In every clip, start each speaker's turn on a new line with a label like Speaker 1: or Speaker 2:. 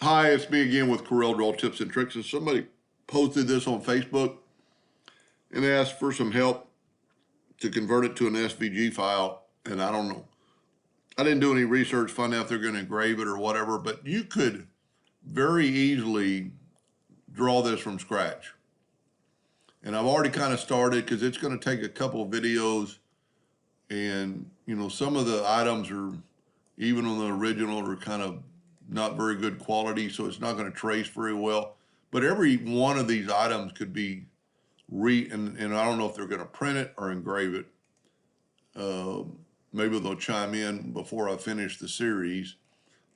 Speaker 1: Hi, it's me again with Corel Draw Tips and Tricks. And somebody posted this on Facebook and asked for some help to convert it to an SVG file. And I don't know. I didn't do any research, find out if they're going to engrave it or whatever, but you could very easily draw this from scratch. And I've already kind of started because it's going to take a couple of videos. And, some of the items are, even on the original, are kind of not very good quality, so it's not going to trace very well. But every one of these items could be and I don't know if they're going to print it or engrave it. Maybe they'll chime in before I finish the series.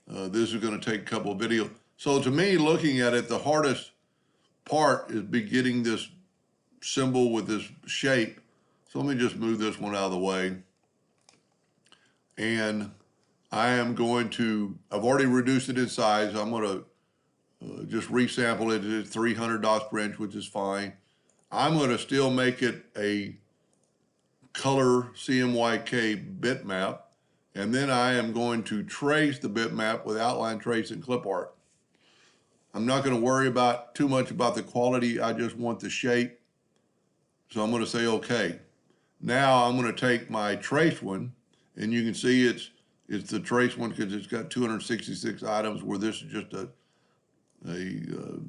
Speaker 1: This is going to take a couple of videos. So to me, looking at it, the hardest part is getting this symbol with this shape. So let me just move this one out of the way. And I've already reduced it in size. I'm going to just resample it at 300 dots per inch, which is fine. I'm going to still make it a color CMYK bitmap. And then I am going to trace the bitmap with outline trace and clip art. I'm not going to worry too much about the quality. I just want the shape. So I'm going to say, okay. Now I'm going to take my trace one, and you can see it's the trace one because it's got 266 items, where this is just a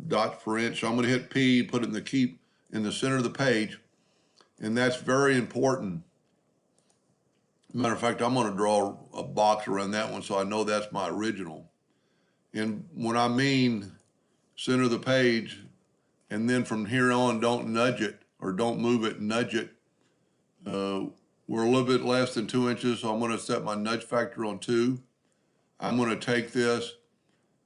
Speaker 1: dots per inch. So I'm going to hit P, put it in the keep in the center of the page, and that's very important. Matter of fact, I'm going to draw a box around that one so I know that's my original. And when I mean center of the page, and then from here on, don't nudge it or don't move it, nudge it. We're a little bit less than 2 inches, so I'm going to set my nudge factor on 2. I'm going to take this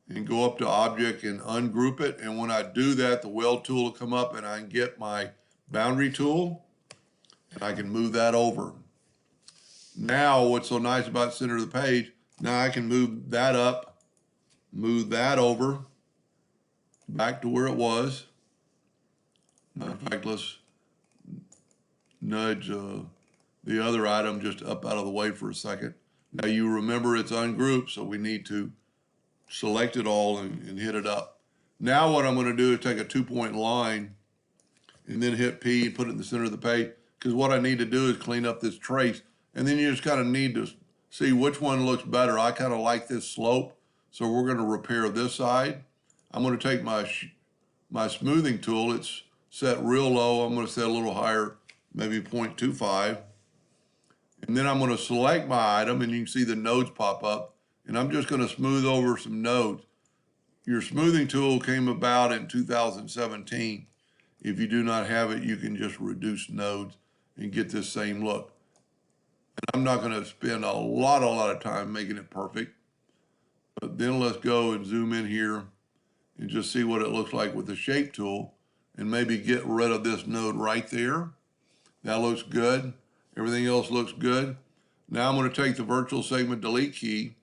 Speaker 1: and go up to object and ungroup it. And when I do that, the weld tool will come up and I can get my boundary tool and I can move that over. Now, what's so nice about center of the page, now I can move that up, move that over, back to where it was. Matter of fact, let's nudge the other item just up out of the way for a second. Now you remember it's ungrouped, so we need to select it all and hit it up. Now what I'm going to do is take a 2-point line and then hit P and put it in the center of the page, because what I need to do is clean up this trace. And then you just kind of need to see which one looks better. I kind of like this slope, so we're going to repair this side. I'm going to take my smoothing tool. It's set real low. I'm going to set a little higher, maybe 0.25. And then I'm going to select my item, and you can see the nodes pop up. And I'm just going to smooth over some nodes. Your smoothing tool came about in 2017. If you do not have it, you can just reduce nodes and get this same look. And I'm not going to spend a lot of time making it perfect. But then let's go and zoom in here and just see what it looks like with the shape tool, and maybe get rid of this node right there. That looks good. Everything else looks good. Now I'm going to take the virtual segment delete key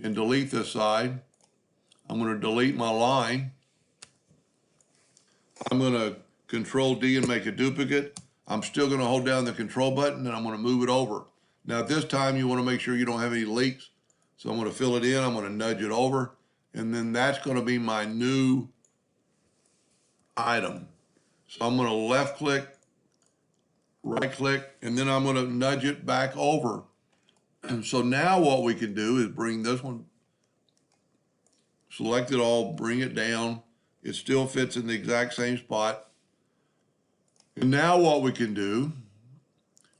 Speaker 1: and delete this side. I'm going to delete my line. I'm going to Control D and make a duplicate. I'm still going to hold down the control button and I'm going to move it over. Now at this time you want to make sure you don't have any leaks. So I'm going to fill it in, I'm going to nudge it over, and then that's going to be my new item. So I'm going to left click, right click, and then I'm going to nudge it back over. And so now what we can do is bring this one, select it all, bring it down. It still fits in the exact same spot. And now what we can do,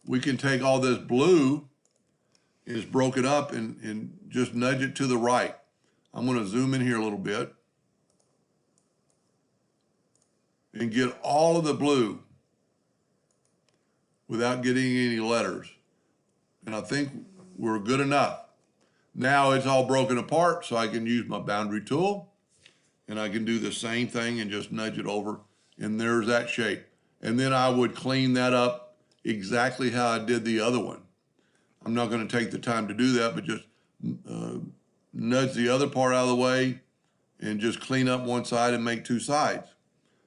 Speaker 1: we can take all this blue, it's broken up, and just nudge it to the right. I'm going to zoom in here a little bit and get all of the blue without getting any letters. And I think we're good enough. Now it's all broken apart, so I can use my boundary tool and I can do the same thing and just nudge it over, and there's that shape. And then I would clean that up exactly how I did the other one. I'm not going to take the time to do that, but just nudge the other part out of the way and just clean up one side and make two sides.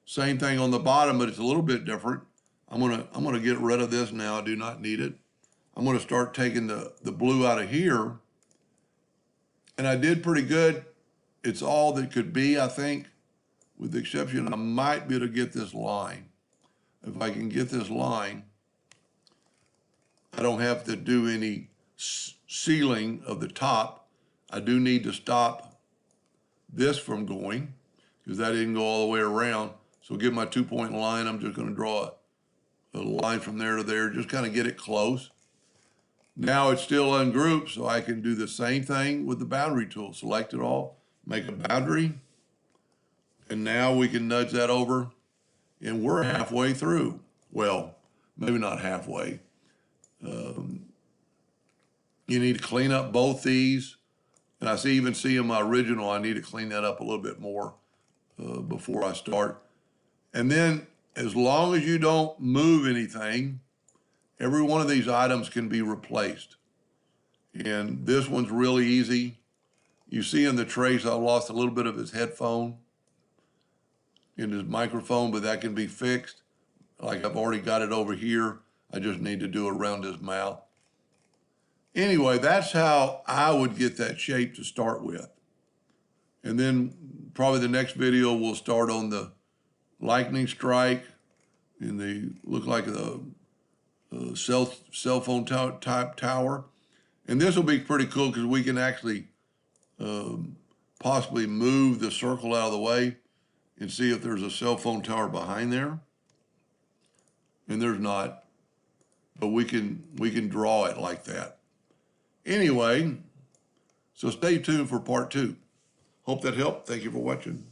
Speaker 1: Same thing on the bottom, but it's a little bit different. I'm gonna get rid of this now. I do not need it. I'm gonna start taking the blue out of here. And I did pretty good it's all that could be, I think, with the exception, I might be able to get this line. If I can get this line, I don't have to do any sealing of the top. I do need to stop this from going because that didn't go all the way around. So get my 2-point line. I'm just going to draw a line from there to there, just kind of get it close. Now it's still ungrouped, so I can do the same thing with the boundary tool. Select it all, make a boundary, and now we can nudge that over, and we're halfway through. Well, maybe not halfway. You need to clean up both these, and I even see in my original, I need to clean that up a little bit more before I start. And then as long as you don't move anything, every one of these items can be replaced. And this one's really easy. You see in the trace, I lost a little bit of his headphone in his microphone, but that can be fixed. Like I've already got it over here. I just need to do it around his mouth. Anyway, that's how I would get that shape to start with. And then probably the next video we'll start on the lightning strike and the look like the cell phone type tower. And this will be pretty cool because we can actually possibly move the circle out of the way and see if there's a cell phone tower behind there. And there's not, but we can draw it like that. Anyway, so stay tuned for part 2. Hope that helped. Thank you for watching.